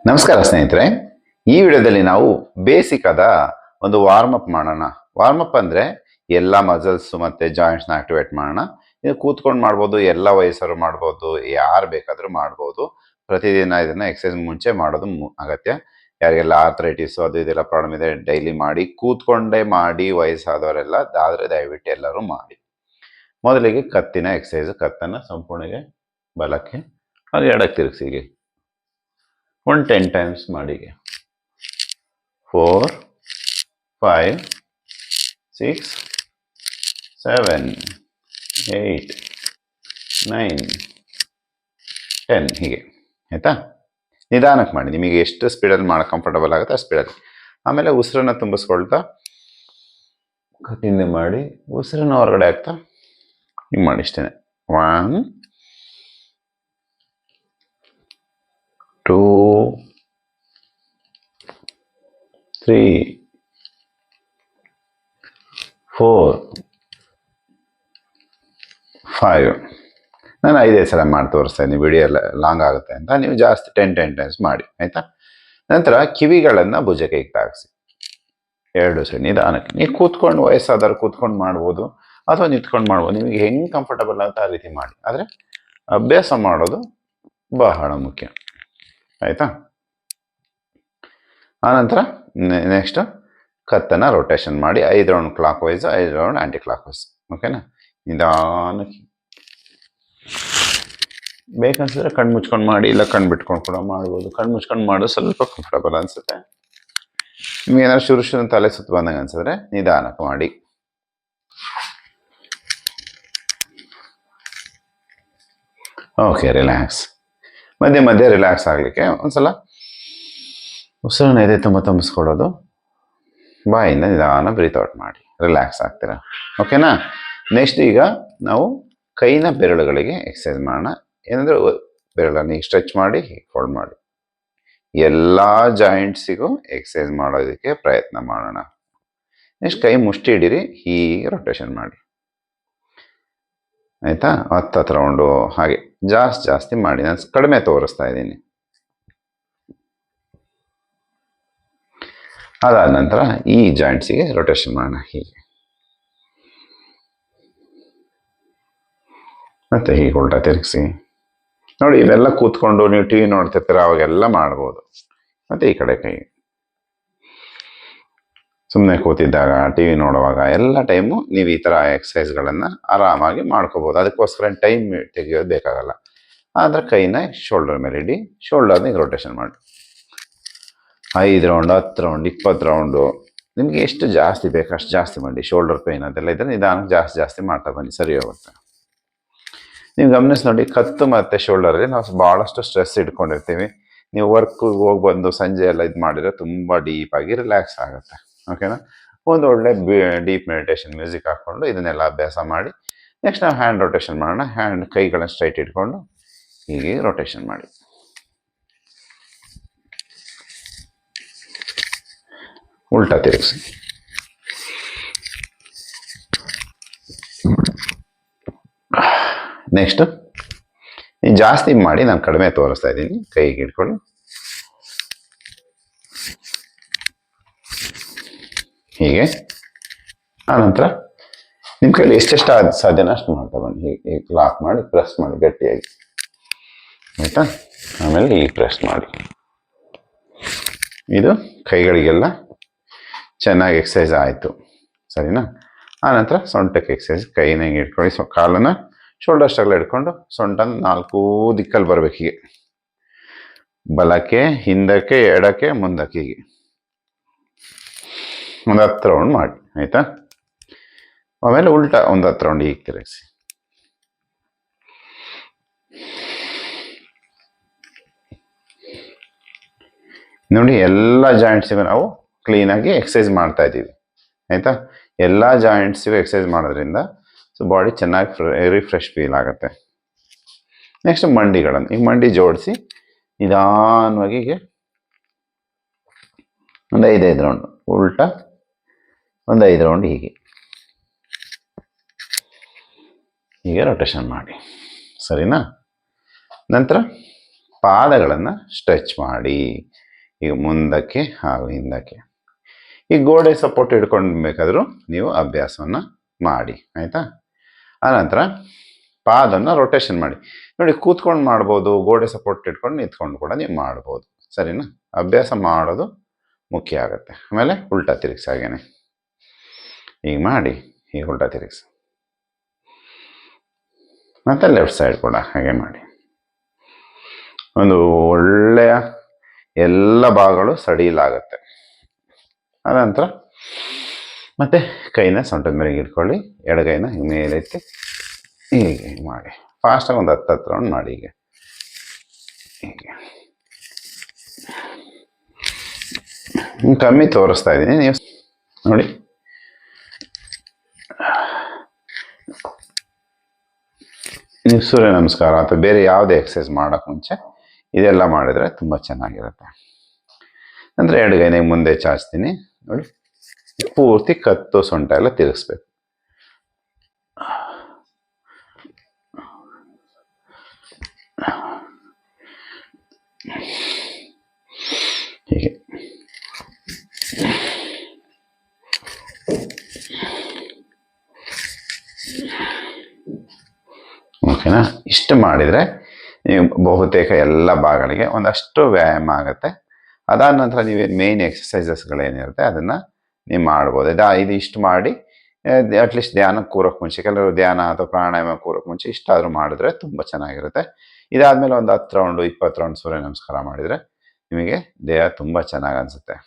ನಮಸ್ಕಾರ ಸ್ನೇಹಿತರೆ. ಈ ವಿಡಿಯೋದಲ್ಲಿ ನಾವು ಬೇಸಿಕ್ ಆದ ಒಂದು ವಾರ್ಮ್ ಅಪ್ ಮಾಡೋಣ. ವಾರ್ಮ್ ಅಪ್ ಅಂದ್ರೆ ಎಲ್ಲ ಮಸಲ್ಸ್ ಮತ್ತೆ ಜಾಯಿಂಟ್ಸ್ನ ಆಕ್ಟಿವೇಟ್ ಮಾಡೋಣ. ಇದು ಕೂತ್ಕೊಂಡು ಮಾಡ್ಬೋದು, ಎಲ್ಲ ವಯಸ್ಸರು ಮಾಡ್ಬೋದು, ಯಾರು ಬೇಕಾದ್ರೂ ಮಾಡ್ಬೋದು. ಪ್ರತಿದಿನ ಇದನ್ನ ಎಕ್ಸರ್ಸೈಸ್ ಮುಂಚೆ ಮಾಡೋದು ಅಗತ್ಯ. ಯಾರಿಗೆಲ್ಲ ಆರ್ಥರೈಟಿಸ್ ಅದು ಇದೆಲ್ಲ ಪ್ರಾಬ್ಲಮ್ ಇದೆ ಡೈಲಿ ಮಾಡಿ, ಕೂತ್ಕೊಂಡೇ ಮಾಡಿ ವಯಸ್ಸಾದವರೆಲ್ಲ ಆದ್ರೆ ದಯವಿಟ್ಟು ಎಲ್ಲರೂ ಮಾಡಿ. ಮೊದಲಿಗೆ ಕತ್ತಿನ ಎಕ್ಸರ್ಸೈಸ್. ಕತ್ತನ್ನ ಸಂಪೂರ್ಣಗೆ ಬಲಕ್ಕೆ ಹಾಗೆ ಎಡಕ್ಕೆ ತಿರುಗಿಸಿಗೆ 10 times ಮಾಡಿ. 4 5 6 7 8 9 10 ಹೀಗೆ ಆಯ್ತಾ. ನಿಧಾನಕ್ಕೆ ಮಾಡಿ, ನಿಮಗೆ ಎಷ್ಟು ಸ್ಪೀಡಲ್ಲಿ ಮಾಡಿ ಕಂಫರ್ಟಬಲ್ ಆಗುತ್ತೆ ಆ ಸ್ಪೀಡಲ್ಲಿ. ಆಮೇಲೆ ಉಸಿರನ್ನ ತುಂಬಿಸ್ಕೊಳ್ತಾ ಕತ್ತಿಂದ ಮಾಡಿ ಉಸಿರನ್ನ ಹೊರಗಡೆ ಆಗ್ತಾ ಹಿಂಗೆ ಮಾಡಿ. ಇಷ್ಟೇ. 1 2 3 4 5. ನಾನು 5 ಸಲ ಮಾಡಿ ತೋರಿಸ್ತಾ ಇದ್ದೀನಿ, ವಿಡಿಯೋ ಎಲ್ಲ ಲಾಂಗ್ ಆಗುತ್ತೆ ಅಂತ. ನೀವು ಜಾಸ್ತಿ 10 times ಮಾಡಿ ಆಯ್ತಾ. ನಂತರ ಕಿವಿಗಳನ್ನು ಭುಜಕ್ಕೆ ತಾಗಿಸಿ 2 ಸರಿ ನಿಧಾನಕ್ಕೆ. ನೀವು ಕೂತ್ಕೊಂಡು ವಯಸ್ಸಾದವ್ರು ಕೂತ್ಕೊಂಡು ಮಾಡ್ಬೋದು ಅಥವಾ ನಿಂತ್ಕೊಂಡು ಮಾಡ್ಬೋದು, ನಿಮಗೆ ಹೆಂಗೆ ಕಂಫರ್ಟಬಲ್ ಆಗುತ್ತೆ ಆ ರೀತಿ ಮಾಡಿ. ಆದರೆ ಅಭ್ಯಾಸ ಮಾಡೋದು ಬಹಳ ಮುಖ್ಯ ಆಯ್ತಾ. ಆನಂತರ ನೆಕ್ಸ್ಟ್ ಕತ್ತನ್ನು ರೊಟೇಷನ್ ಮಾಡಿ 5 round clockwise, 5 round anticlockwise. ಓಕೆನಾ. ನಿಧಾನಕ್ಕೆ ಬೇಕನ್ಸಿದ್ರೆ ಕಣ್ಣು ಮುಚ್ಕೊಂಡು ಮಾಡಿ, ಇಲ್ಲ ಕಣ್ಣು ಬಿಟ್ಕೊಂಡು ಕೂಡ ಮಾಡ್ಬೋದು. ಕಣ್ಣು ಮುಚ್ಕೊಂಡು ಮಾಡೋದು ಸ್ವಲ್ಪ ಕಂಫರ್ಟಬಲ್ ಅನಿಸುತ್ತೆ. ನಿಮ್ಗೆ ಏನಾದ್ರು ಶುರು ತಲೆ ಸುತ್ತ ಬಂದಂಗೆ ಅನ್ಸಿದ್ರೆ ನಿಧಾನಕ್ಕೆ ಮಾಡಿ. Okay, relax. ಮಧ್ಯೆ ಮಧ್ಯೆ ರಿಲ್ಯಾಕ್ಸ್ ಆಗಲಿಕ್ಕೆ ಒಂದ್ಸಲ ಉಸಿರನ್ನ ಎದೆ ತುಂಬ ತುಂಬಿಸ್ಕೊಡೋದು, ಬಾಯಿಂದ ನಿಧಾನ ಬ್ರೀತ್ ಔಟ್ ಮಾಡಿ ರಿಲ್ಯಾಕ್ಸ್ ಆಗ್ತೀರಾ. ಓಕೆನಾ. ನೆಕ್ಸ್ಟ್ ಈಗ ನಾವು ಕೈನ ಬೆರಳುಗಳಿಗೆ ಎಕ್ಸರ್ಸೈಸ್ ಮಾಡೋಣ. ಏನಂದ್ರೆ ಬೆರಳನ್ನು ಈಗ ಸ್ಟ್ರೆಚ್ ಮಾಡಿ ಫೋಲ್ಡ್ ಮಾಡಿ ಎಲ್ಲ ಜಾಯಿಂಟ್ಸಿಗೂ ಎಕ್ಸರ್ಸೈಸ್ ಮಾಡೋದಕ್ಕೆ ಪ್ರಯತ್ನ ಮಾಡೋಣ. ನೆಕ್ಸ್ಟ್ ಕೈ ಮುಷ್ಟಿ ಹಿಡೀರಿ, ಹೀಗೆ ರೊಟೇಷನ್ ಮಾಡಿ ಆಯ್ತಾ. 10 ರೌಂಡು ಹಾಗೆ ಜಾಸ್ತಿ ಮಾಡಿ. ನಾನು ಕಡಿಮೆ ತೋರಿಸ್ತಾ ಇದ್ದೀನಿ. ಅದಾದ ನಂತರ ಈ ಜಾಯಿಂಟ್ಸಿಗೆ ರೊಟೇಷನ್ ಮಾಡೋಣ ಹೀಗೆ, ಮತ್ತೆ ಹೀಗೆ ಉಲ್ಟಾ ತಿರುಗಿಸಿ ನೋಡಿ. ಇವೆಲ್ಲ ಕೂತ್ಕೊಂಡು ನೀವು ಟಿ ವಿ ನೋಡ್ತಿರ್ತೀರ, ಅವಾಗೆಲ್ಲ ಮಾಡ್ಬೋದು. ಮತ್ತೆ ಈ ಕಡೆ ಕೈ ಸುಮ್ಮನೆ ಕೂತಿದ್ದಾಗ, ಟಿ ವಿ ನೋಡುವಾಗ ಎಲ್ಲ ಟೈಮು ನೀವು ಈ ಥರ ಎಕ್ಸಸೈಸ್ಗಳನ್ನು ಆರಾಮಾಗಿ ಮಾಡ್ಕೋಬೋದು. ಅದಕ್ಕೋಸ್ಕರ ಟೈಮ್ ತೆಗೆಯೋದು ಬೇಕಾಗಲ್ಲ. ಆದರೆ ಕೈನ ಶೋಲ್ಡರ್ ಮೇಲೆ ಇಡಿ, ಶೋಲ್ಡರ್ನ ರೊಟೇಷನ್ ಮಾಡಿ 5 ರೌಂಡ್ 10 ರೌಂಡ್ 20 ರೌಂಡು ನಿಮಗೆ ಎಷ್ಟು ಜಾಸ್ತಿ ಬೇಕು ಅಷ್ಟು ಜಾಸ್ತಿ ಮಾಡಿ. ಶೋಲ್ಡರ್ ಪೇನ್ ಅದೆಲ್ಲ ಇದ್ದರೆ ನಿಧಾನಕ್ಕೆ ಜಾಸ್ತಿ ಮಾಡ್ತಾ ಬನ್ನಿ, ಸರಿ ಹೋಗುತ್ತೆ. ನೀವು ಗಮನಿಸಿ ನೋಡಿ, ಕತ್ತು ಮತ್ತು ಶೋಲ್ಡರಲ್ಲಿ ನಾವು ಭಾಳಷ್ಟು ಸ್ಟ್ರೆಸ್ ಇಟ್ಕೊಂಡಿರ್ತೀವಿ. ನೀವು ವರ್ಕ್ಗೆ ಹೋಗಿ ಬಂದು ಸಂಜೆ ಎಲ್ಲ ಇದು ಮಾಡಿದರೆ ತುಂಬ ಡೀಪಾಗಿ ರಿಲ್ಯಾಕ್ಸ್ ಆಗುತ್ತೆ. ಓಕೆನಾ. ಒಂದು ಒಳ್ಳೆ ಡೀಪ್ ಮೆಡಿಟೇಷನ್ ಮ್ಯೂಸಿಕ್ ಹಾಕ್ಕೊಂಡು ಇದನ್ನೆಲ್ಲ ಅಭ್ಯಾಸ ಮಾಡಿ. ನೆಕ್ಸ್ಟ್ ನಾವು ಹ್ಯಾಂಡ್ ರೊಟೇಷನ್ ಮಾಡೋಣ. ಕೈಗಳನ್ನು ಸ್ಟ್ರೈಟ್ ಇಟ್ಕೊಂಡು ಹೀಗೆ ರೊಟೇಷನ್ ಮಾಡಿ. ಉಲ್ಟಾ ತಿರುಗಿಸಿ. ನೆಕ್ಸ್ಟ್ ಜಾಸ್ತಿ ಮಾಡಿ, ನಾನು ಕಡಿಮೆ ತೋರಿಸ್ತಾ ಇದ್ದೀನಿ. ಕೈಗೆ ಇಟ್ಕೊಳ್ಳಿ ಹೀಗೆ. ಆನಂತರ ನಿಮ್ಮ ಕೈಲಿ ಎಷ್ಟೆಷ್ಟು ಸಾಧ್ಯನ ಅಷ್ಟು ಮಾಡ್ತಾ ಬನ್ನಿ. ಹೀಗೆ ಲಾಕ್ ಮಾಡಿ ಪ್ರೆಸ್ ಮಾಡಿ ಗಟ್ಟಿಯಾಗಿ ಆಯಿತಾ. ಆಮೇಲೆ ಹೀಗೆ ಪ್ರೆಸ್ ಮಾಡಿ. ಇದು ಕೈಗಳಿಗೆಲ್ಲ ಚೆನ್ನಾಗಿ ಎಕ್ಸಸೈಸ್ ಆಯಿತು, ಸರಿನಾ. ಆನಂತರ ಸೊಂಟಕ್ಕೆ ಎಕ್ಸಸೈಸ್. ಕೈನ ಹಿಂಗೆ ಇಟ್ಕೊಳ್ಳಿ, ಕಾಲನ್ನು ಶೋಲ್ಡರ್ ಸ್ಟಗಲ್ ಇಟ್ಕೊಂಡು ಸೊಂಟನ 4 ದಿಕ್ಕಲ್ಲಿ ಬರಬೇಕು. ಹೀಗೆ ಬಲಕ್ಕೆ, ಹಿಂದಕ್ಕೆ, ಎಡಕ್ಕೆ, ಮುಂದಕ್ಕೆ ಹೀಗೆ ಒಂದು 10 ರೌಂಡ್ ಮಾಡಿ ಆಯಿತಾ. ಆಮೇಲೆ ಉಲ್ಟಾ ಒಂದು 10 ರೌಂಡ್ ಹೀಗೆ ತಿರುಗಿಸಿ. ನೋಡಿ, ಎಲ್ಲ ಜಾಯಿಂಟ್ಸಿಗೂ ನಾವು ಕ್ಲೀನಾಗಿ ಎಕ್ಸಸೈಸ್ ಮಾಡ್ತಾ ಇದ್ದೀವಿ ಆಯಿತಾ. ಎಲ್ಲ ಜಾಯಿಂಟ್ಸಿಗೂ ಎಕ್ಸಸೈಸ್ ಮಾಡೋದ್ರಿಂದ ಬಾಡಿ ಚೆನ್ನಾಗಿ ರಿಫ್ರೆಶ್ ಫೀಲ್ ಆಗುತ್ತೆ. ನೆಕ್ಸ್ಟ್ ಮಂಡಿಗಳನ್ನು ಈಗ ಮಂಡಿ ಜೋಡಿಸಿ ನಿಧಾನವಾಗಿ ಹೀಗೆ ಒಂದು 5 ರೌಂಡ್ ಉಲ್ಟಾ, ಒಂದು 5 ರೌಂಡ್ ಹೀಗೆ ರೊಟೇಷನ್ ಮಾಡಿ, ಸರಿನಾ. ನಂತರ ಪಾದಗಳನ್ನು ಸ್ಟ್ರೆಚ್ ಮಾಡಿ. ಈಗ ಮುಂದಕ್ಕೆ ಹಾಗೂ ಹಿಂದಕ್ಕೆ. ಈ ಗೋಡೆ ಸಪೋರ್ಟ್ ಹಿಡ್ಕೊಂಡು ಬೇಕಾದರೂ ನೀವು ಅಭ್ಯಾಸವನ್ನು ಮಾಡಿ, ಆಯಿತಾ. ಆನಂತರ ಪಾದವನ್ನು ರೊಟೇಷನ್ ಮಾಡಿ. ನೋಡಿ, ಕೂತ್ಕೊಂಡು ಮಾಡ್ಬೋದು, ಗೋಡೆ ಸಪೋರ್ಟ್ ಇಟ್ಕೊಂಡು ನಿಂತ್ಕೊಂಡು ಕೂಡ ನೀವು ಮಾಡ್ಬೋದು, ಸರಿನಾ. ಅಭ್ಯಾಸ ಮಾಡೋದು ಮುಖ್ಯ ಆಗುತ್ತೆ. ಆಮೇಲೆ ಉಲ್ಟಾ ತಿರುಗಿಸಿ ಹಾಗೇನೆ. ಈಗ ಮಾಡಿ, ಈಗ ಉಲ್ಟಾ ತಿರುಗಿಸಿ. ಮತ್ತು ಲೆಫ್ಟ್ ಸೈಡ್ ಕೂಡ ಹಾಗೆ ಮಾಡಿ. ಒಂದು ಒಳ್ಳೆಯ ಎಲ್ಲ ಭಾಗಗಳು ಸಡಿಲಾಗುತ್ತೆ. ಆನಂತರ ಮತ್ತೆ ಕೈನ ಸೊಂಟದ ಮೇಲೆ ಇಟ್ಕೊಳ್ಳಿ, ಎಡಗೈನ ಮೇಲೆ ಎತ್ತಿ ಹೀಗೆ ಮಾಡಿ. ಫಾಸ್ಟಾಗಿ ಒಂದು 10 ರೌಂಡ್ ಮಾಡಿ. ಹೀಗೆ ಕಮ್ಮಿ ತೋರಿಸ್ತಾ ಇದ್ದೀನಿ, ನೀವು ನೋಡಿ. ನೀವು ಸೂರ್ಯ ನಮಸ್ಕಾರ ಅಥವಾ ಬೇರೆ ಯಾವುದೇ ಎಕ್ಸಸೈಸ್ ಮಾಡೋಕ್ಕೆ ಮುಂಚೆ ಇದೆಲ್ಲ ಮಾಡಿದರೆ ತುಂಬ ಚೆನ್ನಾಗಿರುತ್ತೆ. ಅಂದರೆ ಎಡಗೈನ ಮುಂದೆ ಚಾಚ್ತೀನಿ ನೋಡಿ, ಪೂರ್ತಿ ಕತ್ತು ಸೊಂಟ ಎಲ್ಲ ತಿರುಗಿಸ್ಬೇಕು. ಹೀಗೆ ಓಕೆನಾ. ಇಷ್ಟು ಮಾಡಿದರೆ ನೀವು ಬಹುತೇಕ ಎಲ್ಲ ಭಾಗಗಳಿಗೆ ಒಂದಷ್ಟು ವ್ಯಾಯಾಮ ಆಗುತ್ತೆ. ಅದಾದ ನಂತರ ನೀವು ಮೇನ್ ಎಕ್ಸಸೈಸಸ್ಗಳೇನಿರುತ್ತೆ ಅದನ್ನು ನೀವು ಮಾಡ್ಬೋದು. ಇದು ಇಷ್ಟು ಮಾಡಿ ಅಟ್ಲೀಸ್ಟ್ ಧ್ಯಾನಕ್ಕೆ ಕೂರೋಕ್ಕೆ ಮುಂಚೆ, ಕೆಲವರು ಧ್ಯಾನ ಅಥವಾ ಪ್ರಾಣಾಯಾಮ ಕೂರೋಕ್ಕೆ ಮುಂಚೆ ಇಷ್ಟಾದರೂ ಮಾಡಿದ್ರೆ ತುಂಬ ಚೆನ್ನಾಗಿರುತ್ತೆ. ಇದಾದಮೇಲೆ ಒಂದು 10 ರೌಂಡು 20 ರೌಂಡ್ ಸೂರ್ಯ ನಮಸ್ಕಾರ ಮಾಡಿದರೆ ನಿಮಗೆ ದೇಹ ತುಂಬ ಚೆನ್ನಾಗಿ ಅನಿಸುತ್ತೆ.